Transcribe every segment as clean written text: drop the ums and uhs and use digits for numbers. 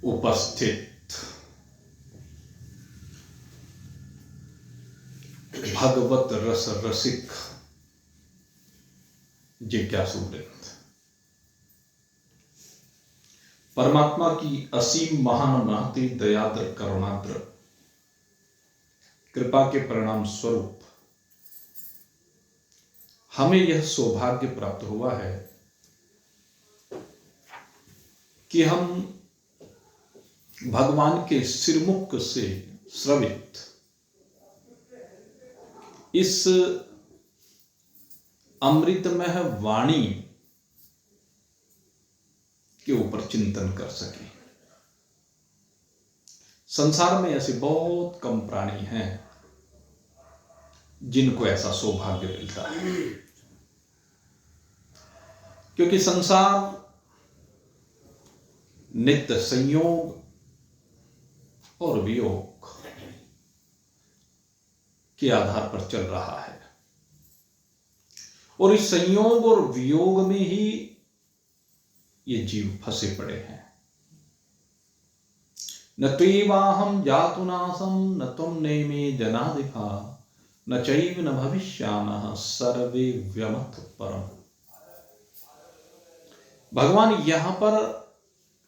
उपस्थित भगवत रस रसिक जिज्ञासु वृंद, परमात्मा की असीम महान महती दयाद्र करुणाद्र कृपा के परिणाम स्वरूप हमें यह सौभाग्य प्राप्त हुआ है कि हम भगवान के सिरमुख से स्रवित इस अमृतमय वाणी के ऊपर चिंतन कर सके। संसार में ऐसे बहुत कम प्राणी हैं जिनको ऐसा सौभाग्य मिलता है, क्योंकि संसार नित्य संयोग और वियोग के आधार पर चल रहा है, और इस संयोग और वियोग में ही ये जीव फंसे पड़े हैं। न त्वेवाहं जातुनासं न त्वं नेमे जनाधिपा न चैव न भविष्यामः सर्वे व्यमथ परम। भगवान यहां पर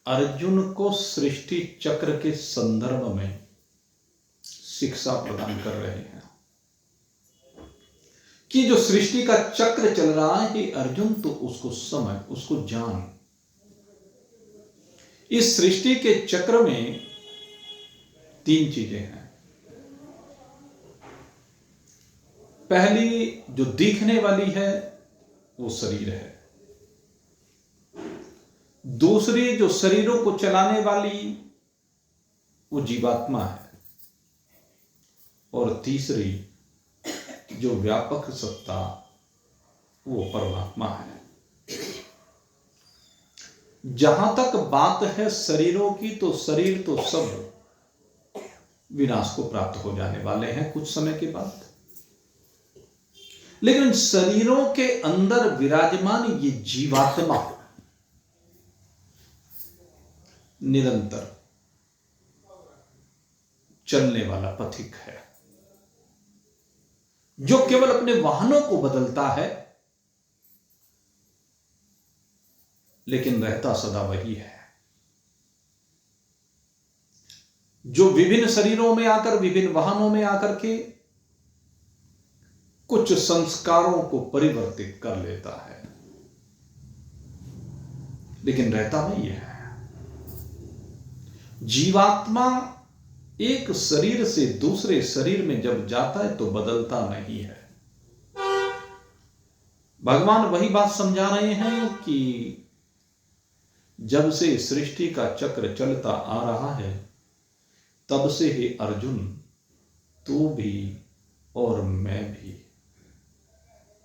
अर्जुन को सृष्टि चक्र के संदर्भ में शिक्षा प्रदान कर रहे हैं कि जो सृष्टि का चक्र चल रहा है कि अर्जुन तो उसको समझ, उसको जान। इस सृष्टि के चक्र में तीन चीजें हैं। पहली जो दिखने वाली है वो शरीर है, दूसरी जो शरीरों को चलाने वाली वो जीवात्मा है, और तीसरी जो व्यापक सत्ता वो परमात्मा है। जहां तक बात है शरीरों की, तो शरीर तो सब विनाश को प्राप्त हो जाने वाले हैं कुछ समय के बाद, लेकिन शरीरों के अंदर विराजमान ये जीवात्मा निरंतर चलने वाला पथिक है, जो केवल अपने वाहनों को बदलता है, लेकिन रहता सदा वही है। जो विभिन्न शरीरों में आकर, विभिन्न वाहनों में आकर के कुछ संस्कारों को परिवर्तित कर लेता है, लेकिन रहता वही है। जीवात्मा एक शरीर से दूसरे शरीर में जब जाता है तो बदलता नहीं है। भगवान वही बात समझा रहे हैं कि जब से सृष्टि का चक्र चलता आ रहा है, तब से ही अर्जुन तू भी और मैं भी,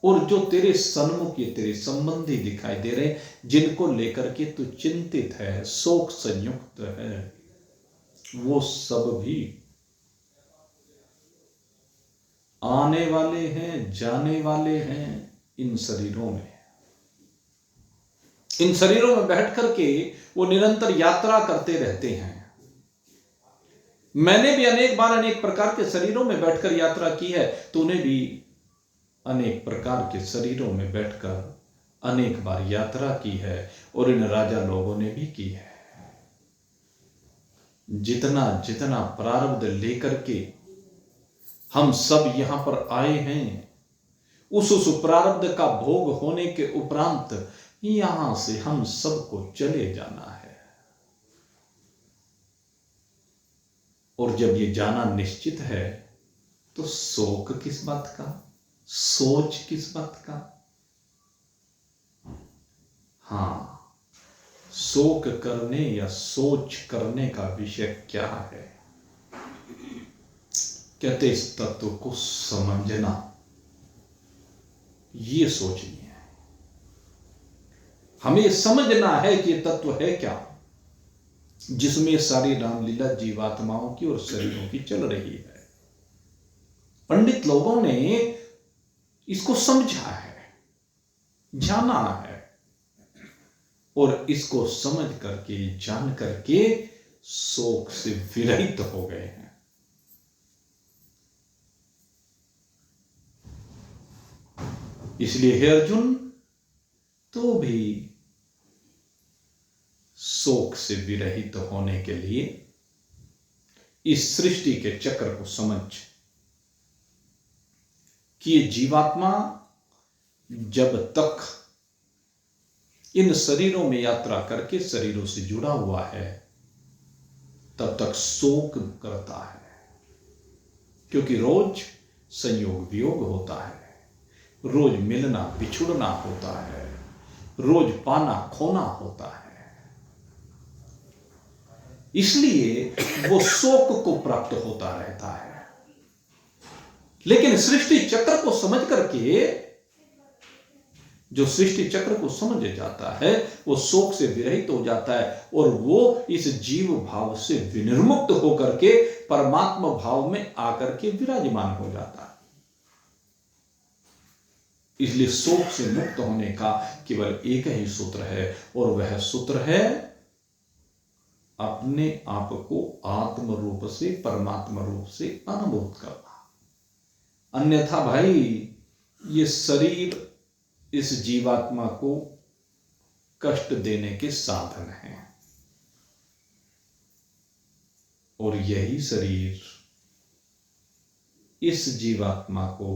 और जो तेरे सन्मुख ये तेरे संबंधी दिखाई दे रहे, जिनको लेकर के तू चिंतित है, शोक संयुक्त है, वो सब भी आने वाले हैं, जाने वाले हैं इन शरीरों में। इन शरीरों में बैठ करके वो निरंतर यात्रा करते रहते हैं। मैंने भी अनेक बार अनेक प्रकार के शरीरों में बैठकर यात्रा की है, तूने भी अनेक प्रकार के शरीरों में बैठकर अनेक बार यात्रा की है, और इन राजा लोगों ने भी की है। जितना जितना प्रारब्ध लेकर के हम सब यहां पर आए हैं, उस प्रारब्ध का भोग होने के उपरांत यहां से हम सबको चले जाना है। और जब ये जाना निश्चित है, तो शोक किस बात का, सोच किस बात का? हां, शोक करने या सोच करने का विषय क्या है? कहते इस तत्व को समझना, ये सोचनी है। हमें समझना है कि ये तत्व है क्या, जिसमें सारी रामलीला जीवात्माओं की और शरीरों की चल रही है। पंडित लोगों ने इसको समझा है, जाना है, और इसको समझ करके, जान करके शोक से विरहित हो गए हैं। इसलिए हे अर्जुन, तो भी शोक से विरहित होने के लिए इस सृष्टि के चक्र को समझ कि ये जीवात्मा जब तक इन शरीरों में यात्रा करके शरीरों से जुड़ा हुआ है तब तक शोक करता है, क्योंकि रोज संयोग वियोग होता है, रोज मिलना बिछुड़ना होता है, रोज पाना खोना होता है। इसलिए वो शोक को प्राप्त होता रहता है। लेकिन सृष्टि चक्र को समझ करके जो सृष्टि चक्र को समझ जाता है वो शोक से विरहित हो जाता है और वो इस जीव भाव से विनिर्मुक्त होकर के परमात्मा भाव में आकर के विराजमान हो जाता है। इसलिए शोक से मुक्त होने का केवल एक ही सूत्र है और वह सूत्र है अपने आप को आत्म रूप से परमात्मा रूप से अनुभूत करना। अन्यथा भाई ये शरीर इस जीवात्मा को कष्ट देने के साधन हैं और यही शरीर इस जीवात्मा को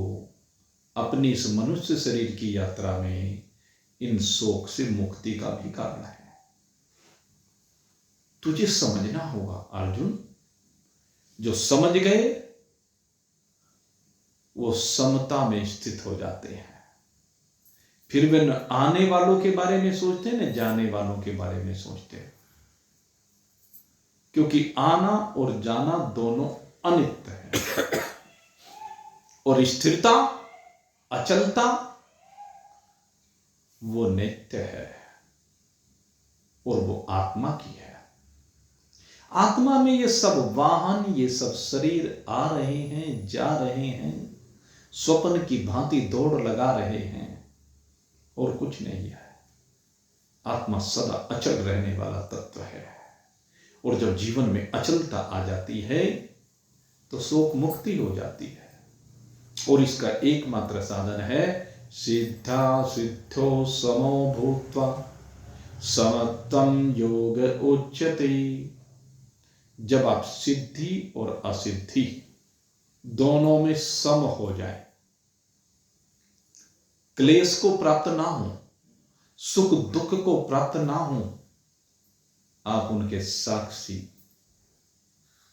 अपनी इस मनुष्य शरीर की यात्रा में इन शोक से मुक्ति का भी कारण है। तुझे समझना होगा अर्जुन, जो समझ गए वो समता में स्थित हो जाते हैं। फिर वे न आने वालों के बारे में सोचते न जाने वालों के बारे में सोचते, क्योंकि आना और जाना दोनों अनित्य है और स्थिरता अचलता वो नित्य है और वो आत्मा की है। आत्मा में ये सब वाहन, ये सब शरीर आ रहे हैं, जा रहे हैं, स्वप्न की भांति दौड़ लगा रहे हैं और कुछ नहीं है। आत्मा सदा अचल रहने वाला तत्व है और जब जीवन में अचलता आ जाती है तो शोक मुक्ति हो जाती है और इसका एकमात्र साधन है सिद्धा सिद्धो समो भूत्वा समत्वं योग उच्यते। जब आप सिद्धि और असिद्धि दोनों में सम हो जाए, क्लेश को प्राप्त ना हो, सुख दुख को प्राप्त ना हो, आप उनके साक्षी,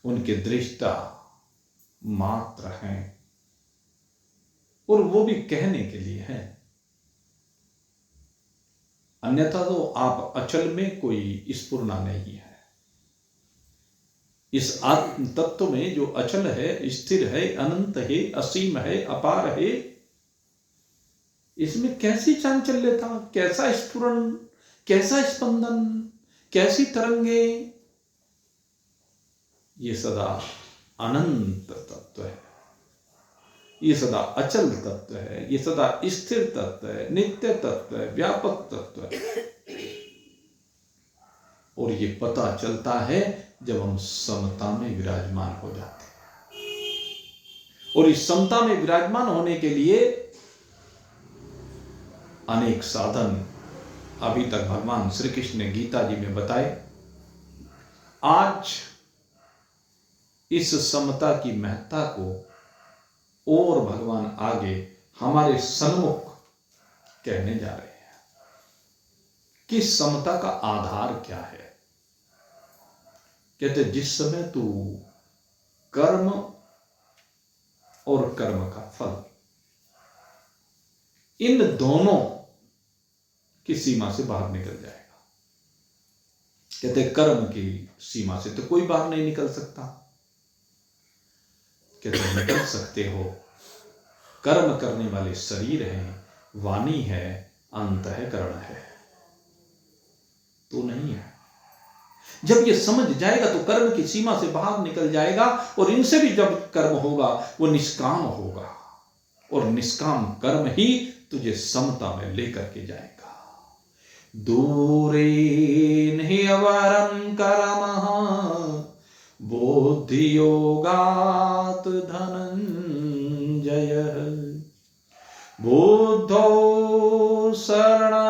उनके दृष्टा मात्र हैं और वो भी कहने के लिए है। अन्यथा तो आप अचल में कोई स्फुरना नहीं है। इस आत्म तत्व में जो अचल है, स्थिर है, अनंत है, असीम है, अपार है, इसमें कैसी चांचल्यता, कैसा स्फुरन, कैसा स्पंदन, कैसी तरंगे। ये सदा अनंत तत्व है, ये सदा अचल तत्व है, ये सदा स्थिर तत्व है, नित्य तत्व है, व्यापक तत्व है। और ये पता चलता है जब हम समता में विराजमान हो जाते हैं। और इस समता में विराजमान होने के लिए अनेक साधन अभी तक भगवान श्री कृष्ण ने गीता जी में बताए। आज इस समता की महत्ता को और भगवान आगे हमारे सन्मुख कहने जा रहे हैं कि समता का आधार क्या है। कहते जिस समय तू कर्म और कर्म का फल, इन दोनों की सीमा से बाहर निकल जाएगा। कहते कर्म की सीमा से तो कोई बाहर नहीं निकल सकता। कहते निकल सकते हो, कर्म करने वाले शरीर हैं, वाणी है, अंतःकरण है, तो नहीं है। जब ये समझ जाएगा तो कर्म की सीमा से बाहर निकल जाएगा और इनसे भी जब कर्म होगा वो निष्काम होगा और निष्काम कर्म ही तुझे समता में लेकर के जाएगा। दूरे हि अवरं कर्मः बुद्धियोगात् धनञ्जयः बुद्धौ शरणमन्वीक्षः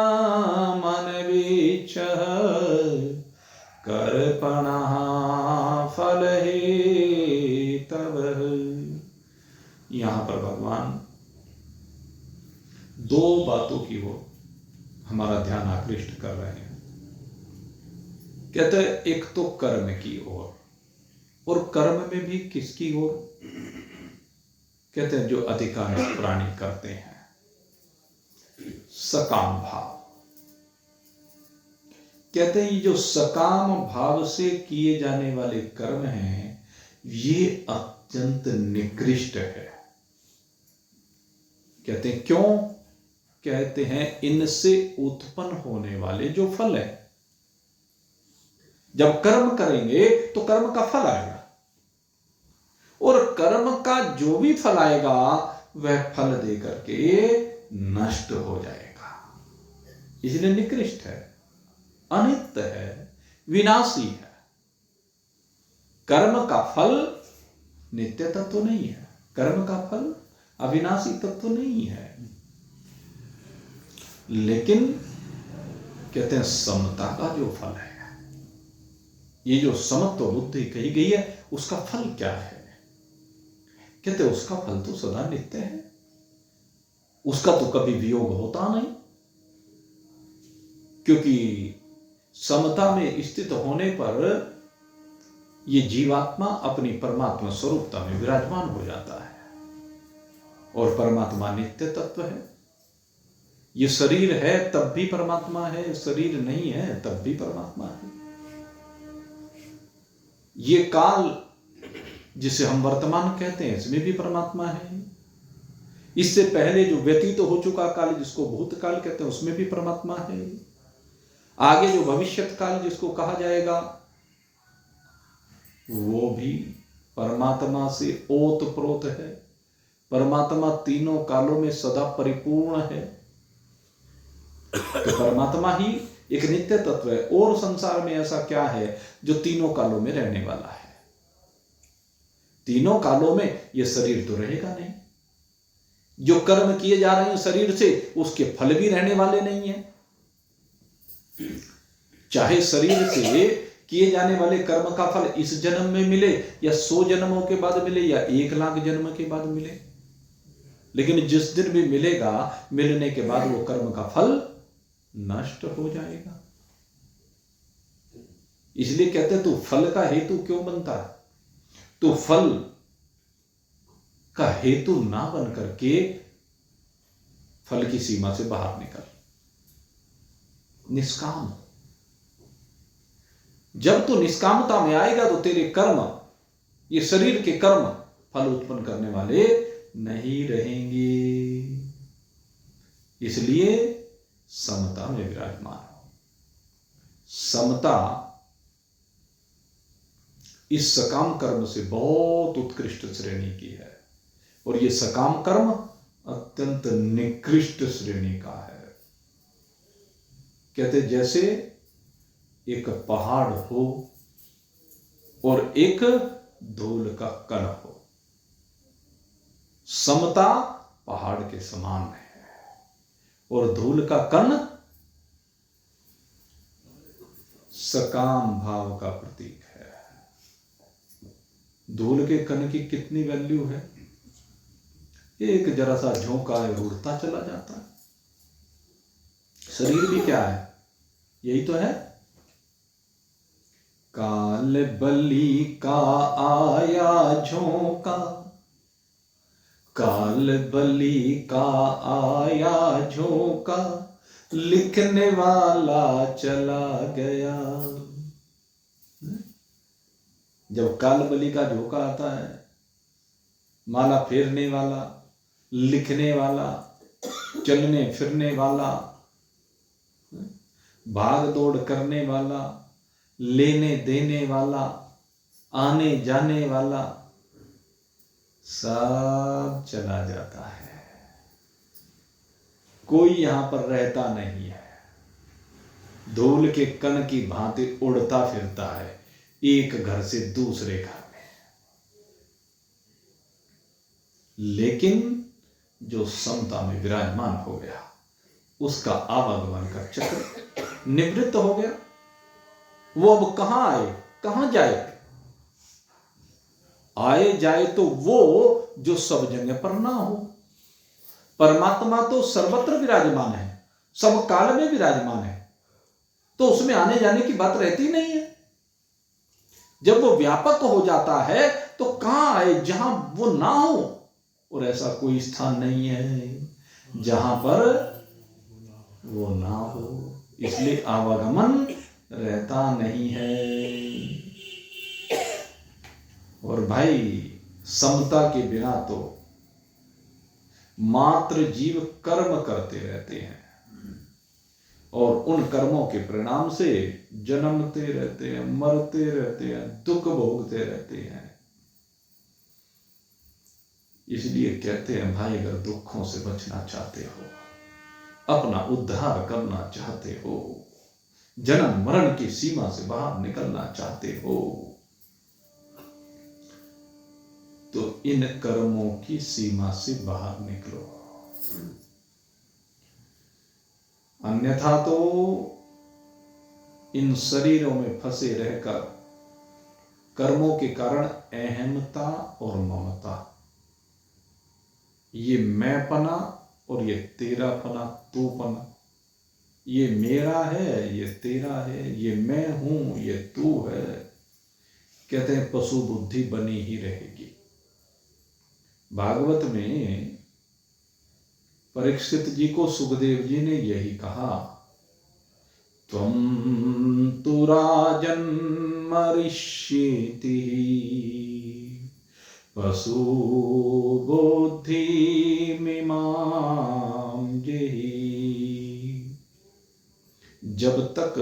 कर्पणः फलहेतवः। यहां पर भगवान दो बातों की ओर हमारा ध्यान आकृष्ट कर रहे हैं। कहते हैं एक तो कर्म की ओर, और कर्म में भी किसकी ओर? कहते हैं जो अधिकांश प्राणी करते हैं, सकाम भाव। कहते हैं ये जो सकाम भाव से किए जाने वाले कर्म हैं ये अत्यंत निकृष्ट है। कहते हैं क्यों? कहते हैं इनसे उत्पन्न होने वाले जो फल है, जब कर्म करेंगे तो कर्म का फल आएगा, और कर्म का जो भी फल आएगा वह फल दे करके नष्ट हो जाएगा। इसलिए निकृष्ट है, अनित्य है, विनाशी है। कर्म का फल नित्य तत्व नहीं है, कर्म का फल अविनाशी तत्व नहीं है। लेकिन कहते हैं समता का जो फल है, ये जो समत्व बुद्धि कही गई है उसका फल क्या है? कहते हैं उसका फल तो सदा नित्य है, उसका तो कभी वियोग होता नहीं, क्योंकि समता में स्थित होने पर ये जीवात्मा अपनी परमात्मा स्वरूपता में विराजमान हो जाता है, और परमात्मा नित्य तत्व है। ये शरीर है तब भी परमात्मा है, शरीर नहीं है तब भी परमात्मा है। ये काल जिसे हम वर्तमान कहते हैं इसमें भी परमात्मा है। इससे पहले जो व्यतीत तो हो चुका काल जिसको भूतकाल कहते हैं उसमें भी परमात्मा है। आगे जो भविष्यत काल जिसको कहा जाएगा वो भी परमात्मा से ओतप्रोत है। परमात्मा तीनों कालों में सदा परिपूर्ण है। तो परमात्मा ही एक नित्य तत्व है, और संसार में ऐसा क्या है जो तीनों कालों में रहने वाला है? तीनों कालों में यह शरीर तो रहेगा नहीं। जो कर्म किए जा रहे हैं शरीर से उसके फल भी रहने वाले नहीं है। चाहे शरीर से किए जाने वाले कर्म का फल इस जन्म में मिले या 100 जन्मों के बाद मिले या 1,00,000 जन्म के बाद मिले, लेकिन जिस दिन भी मिलेगा, मिलने के बाद वो कर्म का फल नष्ट हो जाएगा। इसलिए कहते हैं तू फल का हेतु क्यों बनता है? तो फल का हेतु ना बन करके फल की सीमा से बाहर निकल, निष्काम। जब तू निष्कामता में आएगा तो तेरे कर्म, ये शरीर के कर्म फल उत्पन्न करने वाले नहीं रहेंगे। इसलिए समता में विराजमान हो। समता इस सकाम कर्म से बहुत उत्कृष्ट श्रेणी की है, और यह सकाम कर्म अत्यंत निकृष्ट श्रेणी का है। कहते जैसे एक पहाड़ हो और एक धूल का कण हो, समता पहाड़ के समान है और धूल का कण सकाम भाव का प्रतीक है। धूल के कण की कितनी वैल्यू है? एक जरा सा झोंका है, उड़ता चला जाता है। शरीर भी क्या है? यही तो है। काल बली का आया झोंका, काल बली का आया झोंका, लिखने वाला चला गया। जब काल बली का झोंका आता है, माला फेरने वाला, लिखने वाला, चलने फिरने वाला, भाग दौड़ करने वाला, लेने देने वाला, आने जाने वाला, सब चला जाता है। कोई यहां पर रहता नहीं है। धूल के कण की भांति उड़ता फिरता है, एक घर से दूसरे घर में। लेकिन जो समता में विराजमान हो गया, उसका आवागमन का चक्र निवृत्त हो गया। वो अब कहां आए, कहां जाए? आए जाए तो वो जो सब जगह पर ना हो। परमात्मा तो सर्वत्र विराजमान है, सब काल में विराजमान है, तो उसमें आने जाने की बात रहती नहीं है। जब वो व्यापक हो जाता है तो कहां आए, जहां वो ना हो। और ऐसा कोई स्थान नहीं है जहां पर वो ना हो, इसलिए आवागमन रहता नहीं है। और भाई, समता के बिना तो मात्र जीव कर्म करते रहते हैं और उन कर्मों के परिणाम से जन्मते रहते हैं, मरते रहते हैं, दुख भोगते रहते हैं। इसलिए कहते हैं भाई, अगर दुखों से बचना चाहते हो, अपना उद्धार करना चाहते हो, जन्म मरण की सीमा से बाहर निकलना चाहते हो, तो इन कर्मों की सीमा से बाहर निकलो। अन्यथा तो इन शरीरों में फंसे रहकर कर्मों के कारण अहमता और ममता, ये मैंपना और ये तेरापना, तूपना, ये मेरा है, ये तेरा है, ये मैं हूं, ये तू है, कहते हैं पशु बुद्धि बनी ही रहेगी। भागवत में परीक्षित जी को सुखदेव जी ने यही कहा, त्वं तु राजन् मरिष्येति पशु बुद्धि मिमां जेहि। जब तक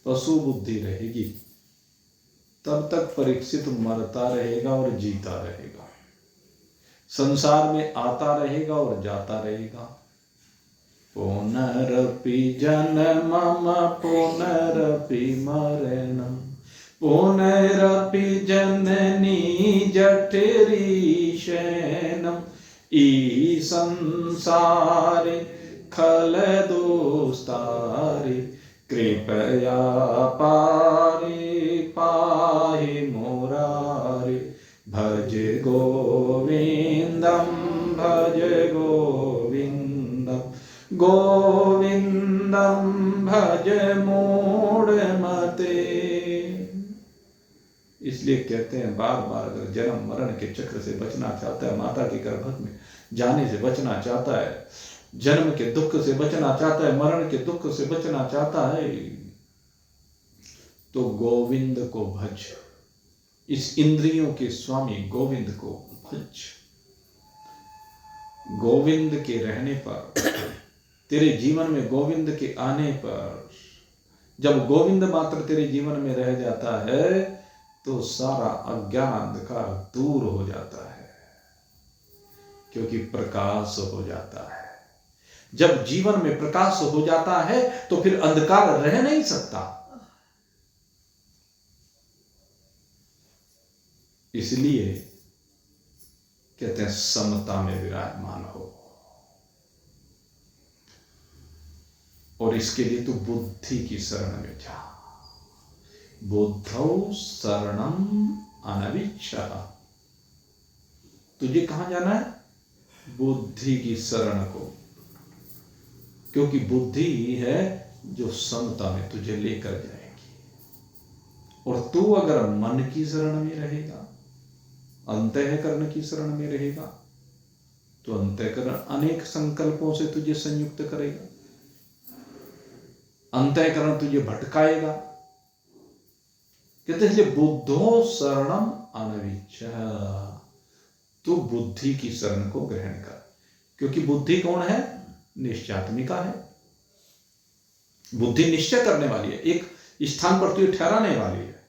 पशु बुद्धि रहेगी तब तक परीक्षित मरता रहेगा और जीता रहेगा, संसार में आता रहेगा और जाता रहेगा। पुनरपि जन्मम पुनरपि मरणम पुनरपि जननी जठरी शयनम ई संसारे खल दोस्तारे कृपया पारे पाहि मुरारे भज गोविंदम भज गोविंदम गोविंदम भज मूढ़मते। इसलिए कहते हैं बार बार, अगर जन्म मरण के चक्र से बचना चाहता है, माता के गर्भ में जाने से बचना चाहता है, जन्म के दुख से बचना चाहता है, मरण के दुख से बचना चाहता है, तो गोविंद को भज, इस इंद्रियों के स्वामी गोविंद को भज। गोविंद के रहने पर, तेरे जीवन में गोविंद के आने पर, जब गोविंद मात्र तेरे जीवन में रह जाता है तो सारा अज्ञान अंधकार दूर हो जाता है, क्योंकि प्रकाश हो जाता है। जब जीवन में प्रकाश हो जाता है तो फिर अंधकार रह नहीं सकता। इसलिए कहते हैं समता में विराजमान हो, और इसके लिए तू बुद्धि की शरण में जा। बुद्धौ शरणम अनविच्छः। तुझे कहां जाना है? बुद्धि की शरण को, क्योंकि बुद्धि ही है जो समता में तुझे लेकर जाएगी। और तू अगर मन की शरण में रहेगा, अंतःकरण की शरण में रहेगा, तो अंतःकरण अनेक संकल्पों से तुझे संयुक्त करेगा, अंतःकरण तुझे भटकाएगा। कहते हैं बुद्धो शरणम अनविच्छः, तू बुद्धि की शरण को ग्रहण कर। क्योंकि बुद्धि कौन है? निश्चयात्मिका है। बुद्धि निश्चय करने वाली है, एक स्थान पर तुझे ठहराने वाली है।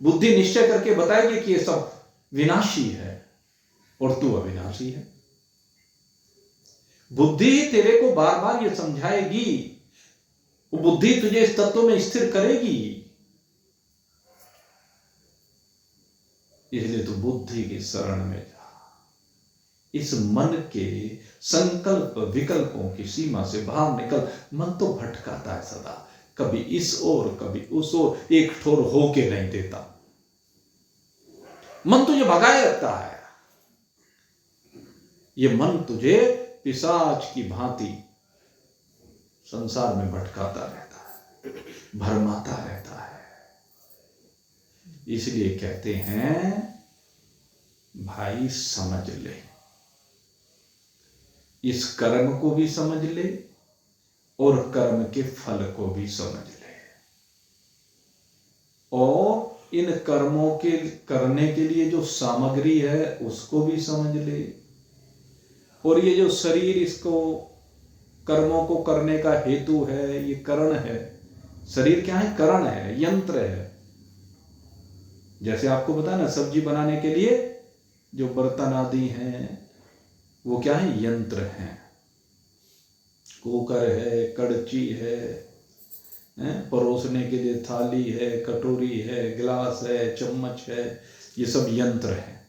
बुद्धि निश्चय करके बताएगी कि ये सब विनाशी है और तू अविनाशी है। बुद्धि तेरे को बार बार ये समझाएगी, वो बुद्धि तुझे इस तत्व में स्थिर करेगी। इसलिए तू बुद्धि की शरण में जा। इस मन के संकल्प विकल्पों की सीमा से बाहर निकल। मन तो भटकाता है सदा, कभी इस ओर कभी उस ओर, एक ठोर होके नहीं देता। मन तुझे भगाए रखता है। ये मन तुझे पिशाच की भांति संसार में भटकाता रहता है, भरमाता रहता है। इसलिए कहते हैं भाई समझ ले, इस कर्म को भी समझ ले और कर्म के फल को भी समझ ले, और इन कर्मों के करने के लिए जो सामग्री है उसको भी समझ ले, और ये जो शरीर इसको कर्मों को करने का हेतु है, ये करण है। शरीर क्या है? करण है, यंत्र है। जैसे आपको पता ना, सब्जी बनाने के लिए जो बर्तन आदि हैं वो क्या है? यंत्र हैं। कुकर है, कड़ची है, परोसने के लिए थाली है, कटोरी है, गिलास है, चम्मच है, ये सब यंत्र हैं।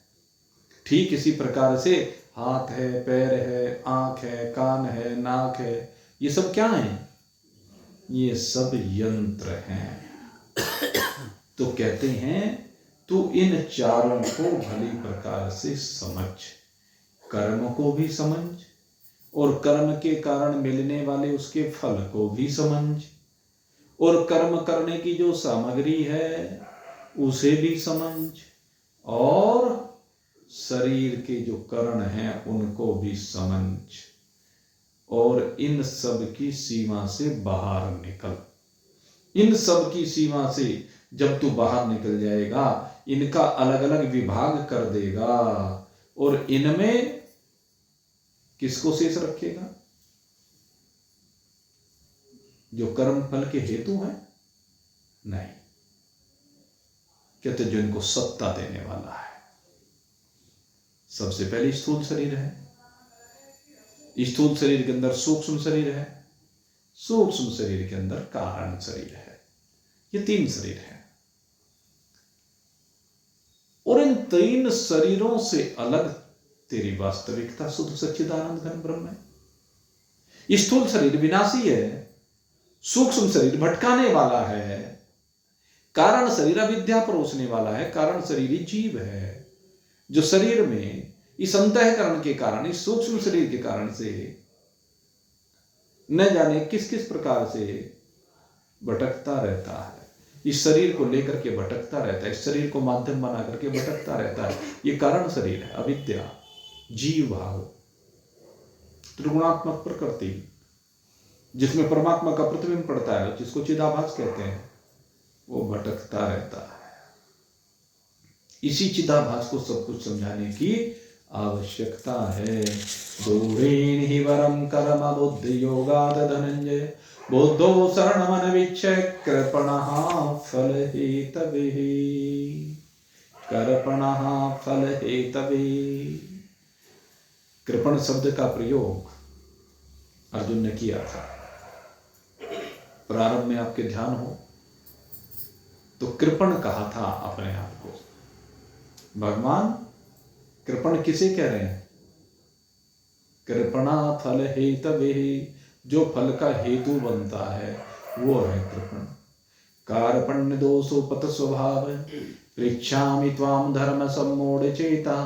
ठीक इसी प्रकार से हाथ है, पैर है, आंख है, कान है, नाक है, ये सब क्या है? ये सब यंत्र हैं। तो कहते हैं तू इन चारों को भली प्रकार से समझ, कर्म को भी समझ और कर्म के कारण मिलने वाले उसके फल को भी समझ, और कर्म करने की जो सामग्री है उसे भी समझ, और शरीर के जो करण हैं उनको भी समझ, और इन सब की सीमा से बाहर निकल। इन सब की सीमा से जब तू बाहर निकल जाएगा, इनका अलग अलग विभाग कर देगा, और इनमें किसको शेष रखेगा? जो कर्म फल के हेतु हैं? नहीं, कहते जो इनको सत्ता देने वाला है। सबसे पहले स्थूल शरीर है, स्थूल शरीर के अंदर सूक्ष्म शरीर है, सूक्ष्म शरीर के अंदर कारण शरीर है। ये तीन शरीर है, और इन तीन शरीरों से अलग तेरी वास्तविकता शुद्ध सच्चिदानंद घन ब्रह्म है। स्थूल शरीर विनाशी है, सूक्ष्म शरीर भटकाने वाला है, कारण शरीर अविद्या परोसने वाला है, कारण शरीर ही जीव है, जो शरीर में इस अंतःकरण के कारण, इस सूक्ष्म शरीर के कारण से न जाने किस किस प्रकार से भटकता रहता है। इस शरीर को लेकर के भटकता रहता है, इस शरीर को माध्यम बना करके भटकता रहता है। ये कारण शरीर है, अविद्या, जीव भाव, त्रिगुणात्मक प्रकृति, जिसमें परमात्मा का प्रतिबिंब पड़ता है, जिसको चिदाभास कहते हैं, वो भटकता रहता है। इसी चिदाभास को सब कुछ समझाने की आवश्यकता है। दूरेण हि वरम कर्म बुद्धि योगाद धनंजय, बुद्धो शरणमनवीक्ष्य कृपणः फलहेतवे, कृपणः फलहेतवे। कृपण शब्द का प्रयोग अर्जुन ने किया था। प्रारंभ में आपके ध्यान हो तो कृपण कहा था अपने आप को। भगवान कृपण किसे कह रहे हैं? कृपणा फल हेतवे, जो फल का हेतु बनता है वो है कृपण। कार्पण्य दोषोपत स्वभाव, पृच्छामि त्वाम धर्म सम्मूढ़ चेता,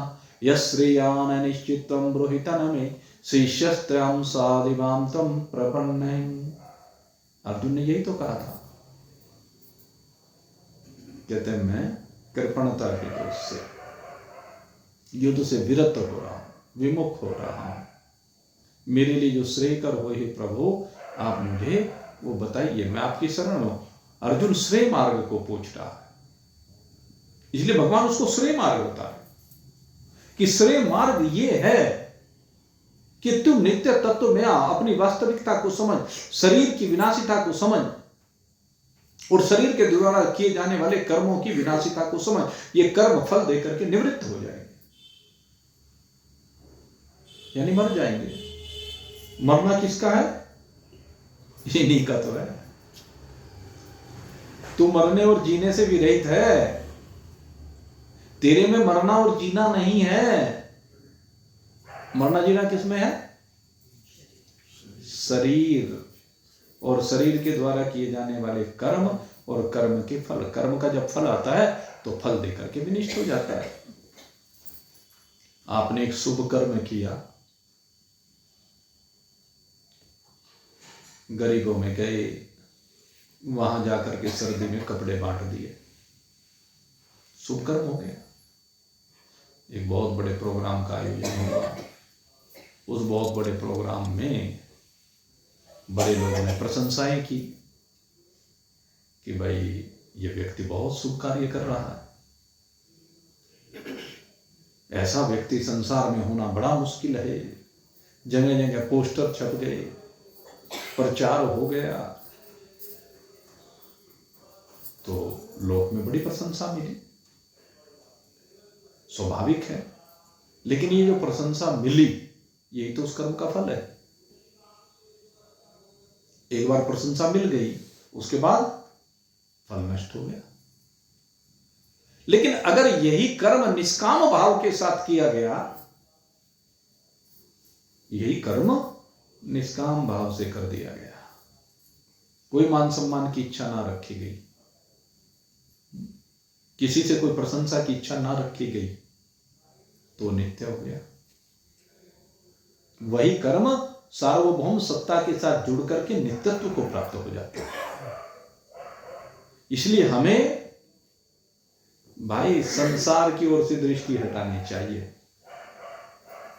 यश्रेयान निश्चितम ब्रूहितन में शिष्यस्त्याम साधिवाम तम प्रपन्न। अर्जुन ने यही तो कहा था, कहते हैं मैं कृपणता के दोष से, युद्ध से विरत हो रहा हूं, विमुख हो रहा हूं। मेरे लिए जो श्रेयकर हो हे प्रभु, आप मुझे वो बताइए, मैं आपकी शरण हूं। अर्जुन श्रेय मार्ग को पूछ रहा है, इसलिए भगवान उसको श्रेय मार्ग होता है कि श्रेय मार्ग ये है कि तुम नित्य तत्व में आ, अपनी वास्तविकता को समझ, शरीर की विनाशिता को समझ, और शरीर के द्वारा किए जाने वाले कर्मों की विनाशिता को समझ। ये कर्म फल देकर के निवृत्त हो जाएंगे, यानी मर जाएंगे। मरना किसका है? इन्हीं का तो है। तू मरने और जीने से विरहित है, तेरे में मरना और जीना नहीं है। मरना जीना किसमें है? शरीर और शरीर के द्वारा किए जाने वाले कर्म और कर्म के फल। कर्म का जब फल आता है तो फल देकर के विनिष्ट हो जाता है। आपने एक शुभ कर्म किया, गरीबों में गए, वहां जाकर के सर्दी में कपड़े बांट दिए, शुभ कर्म हो गया। एक बहुत बड़े प्रोग्राम का आयोजन हुआ, उस बहुत बड़े प्रोग्राम में बड़े लोगों ने प्रशंसाएं की कि भाई ये व्यक्ति बहुत शुभ कार्य कर रहा है। ऐसा व्यक्ति संसार में होना बड़ा मुश्किल है। जगह जगह पोस्टर छप गए, प्रचार हो गया, तो लोक में बड़ी प्रशंसा मिली, स्वाभाविक है। लेकिन ये जो प्रशंसा मिली, यही तो उस कर्म का फल है। एक बार प्रशंसा मिल गई, उसके बाद फल नष्ट हो गया। लेकिन अगर यही कर्म निष्काम भाव के साथ किया गया, यही कर्म निष्काम भाव से कर दिया गया, कोई मान सम्मान की इच्छा ना रखी गई, किसी से कोई प्रशंसा की इच्छा ना रखी गई, तो नित्य हो गया। वही कर्म सार्वभौम सत्ता के साथ जुड़ करके नित्यत्व को प्राप्त हो जाता है। इसलिए हमें भाई संसार की ओर से दृष्टि हटानी चाहिए,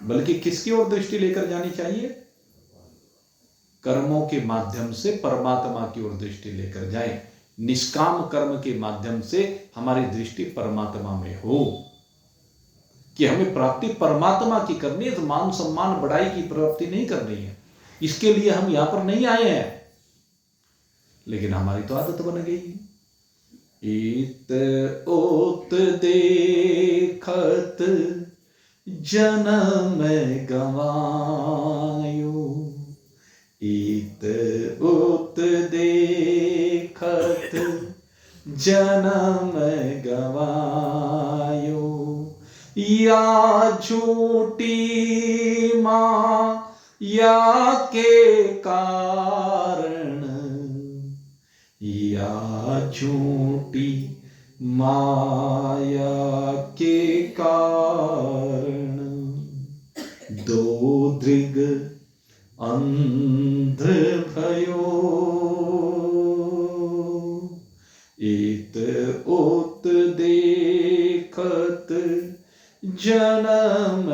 बल्कि किसकी ओर दृष्टि लेकर जानी चाहिए? कर्मों के माध्यम से परमात्मा की ओर दृष्टि लेकर जाएं। निष्काम कर्म के माध्यम से हमारी दृष्टि परमात्मा में हो, कि हमें प्राप्ति परमात्मा की करनी है, तो मान सम्मान बढ़ाई की प्राप्ति नहीं करनी है। इसके लिए हम यहां पर नहीं आए हैं, लेकिन हमारी तो आदत बन गई। इत ओत देखत जन्म गवायो, इत ओत देखत जन्म गवायो, या झूठी माया के कारण, या झूठी माया के कारण, दो दृग अंध भयो, इत ओत देखत जन्म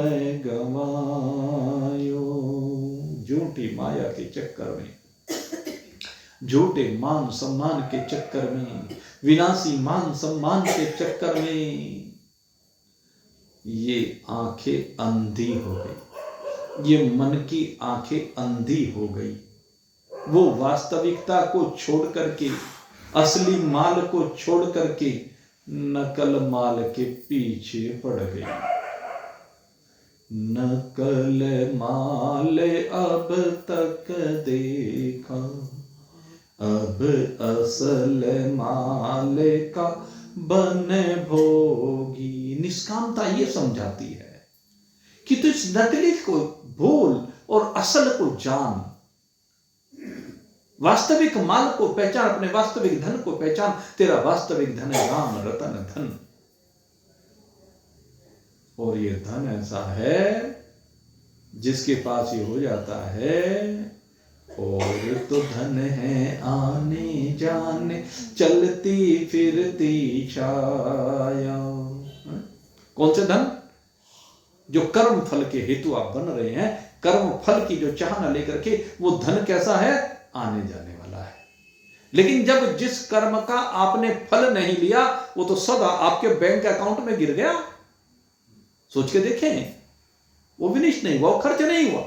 गवायो। झूठी माया के चक्कर में, झूठे मान सम्मान के चक्कर में, विनाशी मान सम्मान के चक्कर में ये आंखें अंधी हो गई, ये मन की आंखें अंधी हो गई। वो वास्तविकता को छोड़ करके, असली माल को छोड़ करके नकल माल के पीछे पड़ गई। नकल माल अब तक देखा, अब असल माल का बन भोगी। निष्कामता ये समझाती है कि तू इस नकली को भूल और असल को जान, वास्तविक माल को पहचान, अपने वास्तविक धन को पहचान। तेरा वास्तविक धन है राम रतन धन, और ये धन ऐसा है जिसके पास ये हो जाता है। और तो धन है आने जाने, चलती फिरती छाया। कौन से धन? जो कर्म फल के हेतु आप बन रहे हैं, कर्म फल की जो चाहना लेकर के, वो धन कैसा है? आने जाने वाला है। लेकिन जब जिस कर्म का आपने फल नहीं लिया, वो तो सदा आपके बैंक अकाउंट में गिर गया। सोच के देखें, वो विनिष्ट नहीं हुआ, वो खर्च नहीं हुआ।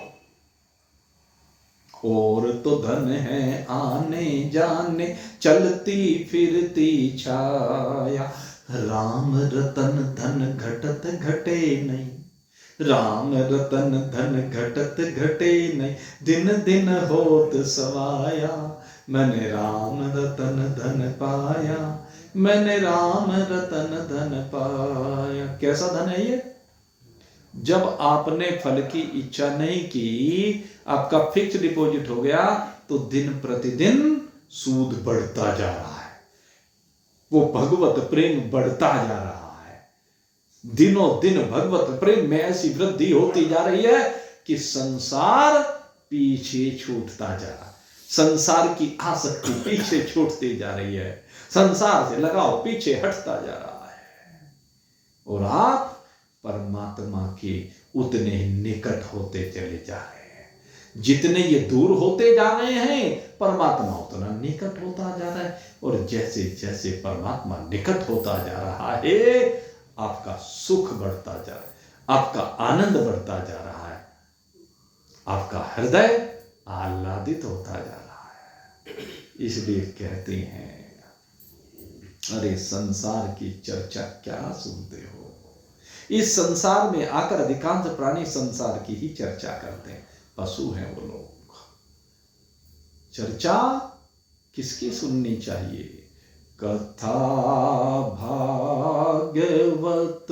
और तो धन है आने जाने, चलती फिरती छाया। राम रतन धन घटत घटे नहीं, राम रतन धन घटत घटे नहीं, दिन दिन होत सवाया। मैंने राम रतन धन पाया, मैंने राम रतन धन पाया। कैसा धन है ये? जब आपने फल की इच्छा नहीं की, आपका फिक्स डिपॉजिट हो गया, तो दिन प्रतिदिन सूद बढ़ता जा रहा है, वो भगवत प्रेम बढ़ता जा रहा है। दिनों दिन भगवत प्रेम में ऐसी वृद्धि होती जा रही है कि संसार पीछे छूटता जा रहा है, संसार की आसक्ति पीछे छूटती जा रही है, संसार से लगाव पीछे हटता जा रहा है, और आप परमात्मा के उतने निकट होते चले जा रहे हैं। जितने ये दूर होते जा रहे हैं, परमात्मा उतना निकट होता जा रहा है, और जैसे जैसे परमात्मा निकट होता जा रहा है, आपका सुख बढ़ता जा रहा है, आपका आनंद बढ़ता जा रहा है, आपका हृदय आह्लादित होता जा रहा है। इसलिए कहते हैं, अरे संसार की चर्चा क्या सुनते हो। इस संसार में आकर अधिकांश प्राणी संसार की ही चर्चा करते हैं, पशु हैं वो लोग। चर्चा किसकी सुननी चाहिए? कथा भागवत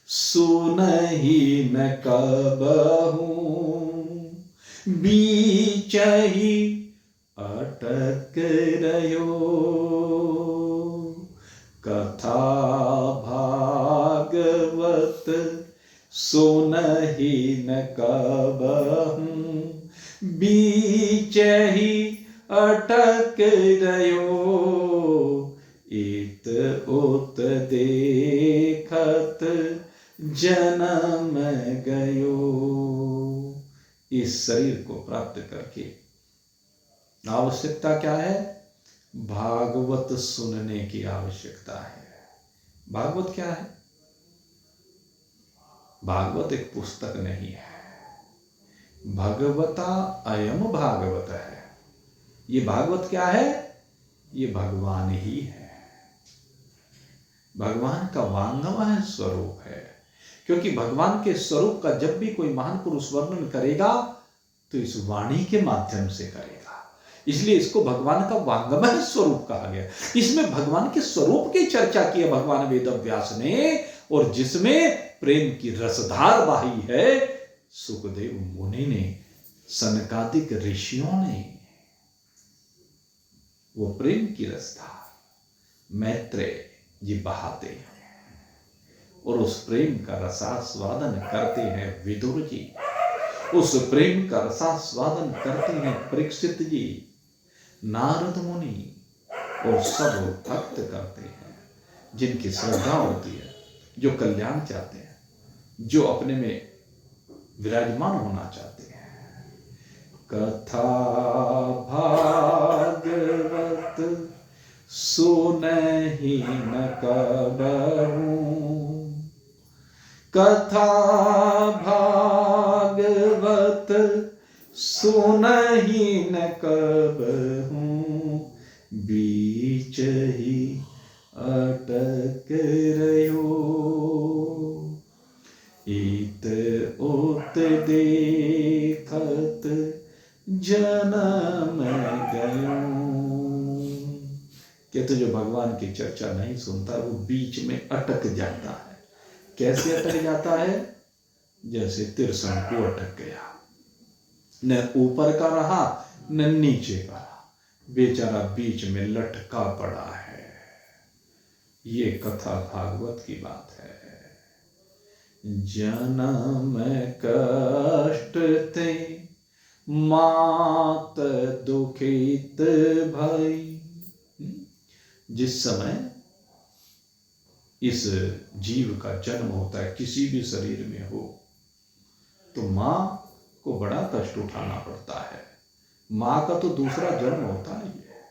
सुनहि न कबहू, बीच ही अटक रहो। कथा भागवत सुनहि न कबहू, बीच ही अटक रहो। इत उत देखत जन्म गयो। इस शरीर को प्राप्त करके आवश्यकता क्या है? भागवत सुनने की आवश्यकता है। भागवत क्या है? भागवत एक पुस्तक नहीं है, भगवता अयम भागवत है। ये भागवत क्या है? ये भगवान ही है, भगवान का वांगमय स्वरूप है। क्योंकि भगवान के स्वरूप का जब भी कोई महान पुरुष वर्णन करेगा तो इस वाणी के माध्यम से करेगा, इसलिए इसको भगवान का वांगमय स्वरूप कहा गया। इसमें भगवान के स्वरूप की चर्चा की है भगवान वेदव्यास ने, और जिसमें प्रेम की रसधार बही है सुखदेव मुनि ने, सनकादिक ऋषियों ने। वो प्रेम की रसधार मैत्रेय जी बहाते हैं, और उस प्रेम का रसास्वादन करते हैं विदुर जी, उस प्रेम का रसास्वादन करते हैं परीक्षित जी, नारद मुनि, और सब भक्त करते हैं जिनकी श्रद्धा होती है, जो कल्याण चाहते हैं, जो अपने में विराजमान होना चाहते हैं। कथा भागवत सुनहि न कबहू, कथा भागवत सुनहि न कबहू, बीच ही अटक रहो। इत उत देखत जन्म गयो। कहते जो भगवान की चर्चा नहीं सुनता वो बीच में अटक जाता है। कैसे अटक जाता है? जैसे तिरसन को अटक गया, न ऊपर का रहा न नीचे का रहा, बेचारा बीच में लटका पड़ा है। ये कथा भागवत की बात है। जन्म कष्ट ते मात दुखित भई। जिस समय इस जीव का जन्म होता है, किसी भी शरीर में हो, तो मां को बड़ा कष्ट उठाना पड़ता है। मां का तो दूसरा जन्म होता ही है।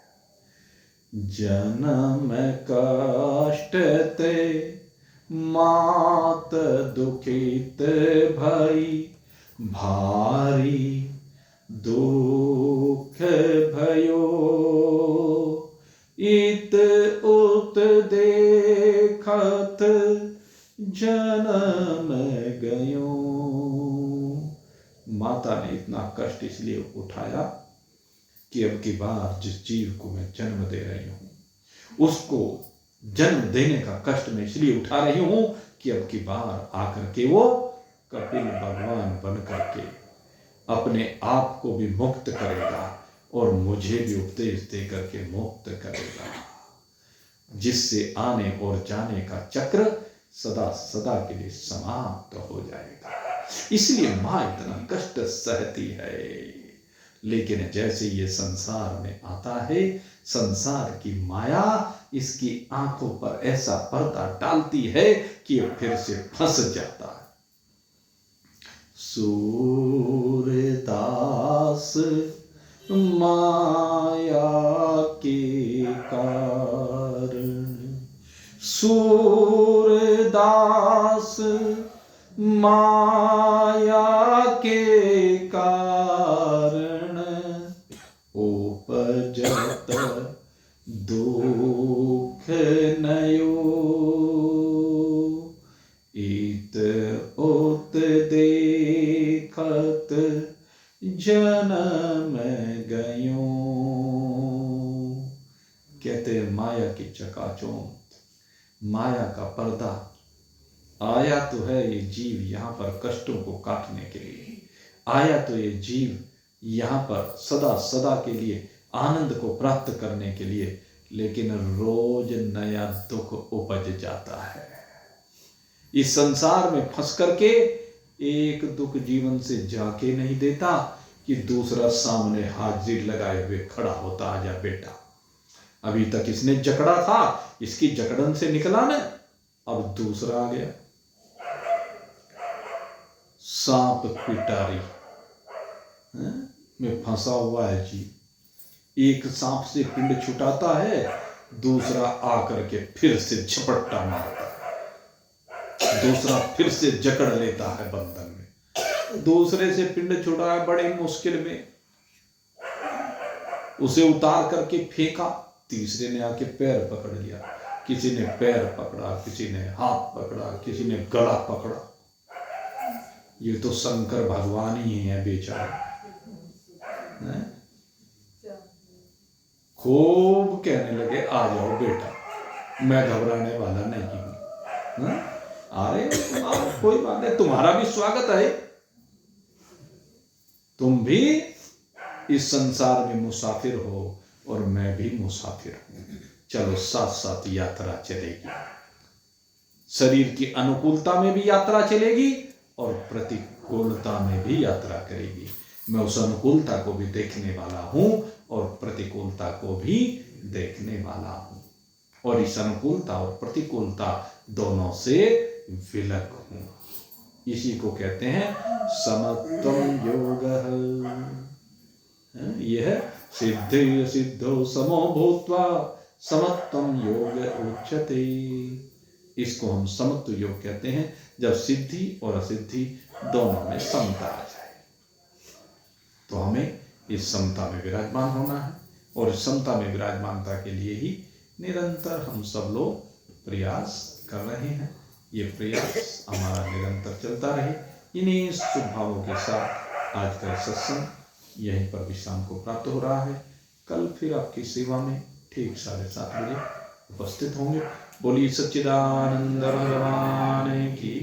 जन्म कष्ट ते मात दुखित भई, भारी दुख भयो। इत उत देखत जन्म गयो। माता ने इतना कष्ट इसलिए उठाया कि अब की बार जिस जीव को मैं जन्म दे रही हूं उसको जन्म देने का कष्ट मैं इसलिए उठा रही हूं कि अब की बार आकर के वो कपिल भगवान बन करके अपने आप को भी मुक्त करेगा और मुझे भी उपदेश दे करके मुक्त करेगा, जिससे आने और जाने का चक्र सदा सदा के लिए समाप्त हो जाएगा। इसलिए माँ इतना कष्ट सहती है, लेकिन जैसे ये संसार में आता है, संसार की माया इसकी आंखों पर ऐसा पर्दा डालती है कि ये फिर से फंस जाता है। सूरदास माया के कारण, सूरदास माया के कारण, उपजत दुख नयो, इत उत देखत जन्म गयो। कहते हैं माया की चकाचौंध, माया का पर्दा आया तो है ये जीव यहाँ पर कष्टों को काटने के लिए, आया तो ये जीव यहाँ पर सदा सदा के लिए आनंद को प्राप्त करने के लिए, लेकिन रोज नया दुख उपज जाता है। इस संसार में फंस करके एक दुख जीवन से जाके नहीं देता कि दूसरा सामने हाजिर लगाए हुए खड़ा होता, आजा बेटा, अभी तक इसने जकड़ा था, इसकी जकड़न से निकला ना, अब दूसरा आ गया। सांप पिटारी में फंसा हुआ है जी, एक सांप से पिंड छुटाता है, दूसरा आकर के फिर से झपट्टा मारता है, दूसरा फिर से जकड़ लेता है बंधन में। दूसरे से पिंड छुटा है बड़ी मुश्किल में, उसे उतार करके फेंका, तीसरे ने आके पैर पकड़ लिया, किसी ने पैर पकड़ा, किसी ने हाथ पकड़ा, किसी ने गला पकड़ा। ये तो शंकर भगवान ही है बेचारे, खूब कहने लगे आ जाओ बेटा, मैं घबराने वाला नहीं हूं। अरे कोई बात नहीं, तुम्हारा भी स्वागत है, तुम भी इस संसार में मुसाफिर हो और मैं भी मुसाफिर हूं, चलो साथ साथ यात्रा चलेगी। शरीर की अनुकूलता में भी यात्रा चलेगी और प्रतिकूलता में भी यात्रा करेगी। मैं उस अनुकूलता को भी देखने वाला हूं और प्रतिकूलता को भी देखने वाला हूं, और इस अनुकूलता और प्रतिकूलता दोनों से विलक हूं। इसी को कहते हैं समत्वम योगः। यह सिद्धि सिद्धो समो भूत्वा समत्वम योग उच्यते। इसको हम समत्व योग कहते हैं, जब सिद्धि और असिद्धि दोनों में समता आ जाए। तो हमें इस समता में विराजमान होना है, और इस समता में विराजमानता के लिए ही निरंतर हम सब लोग प्रयास कर रहे हैं। ये प्रयास हमारा निरंतर चलता रहे। इन्हीं शुभ भावों के साथ आज का सत्संग यहीं पर विश्राम को प्राप्त हो रहा है। कल फिर आपकी सेवा में ठीक 7:30 बजे उपस्थित होंगे। बोलिए सच्चिदानंद भगवान की।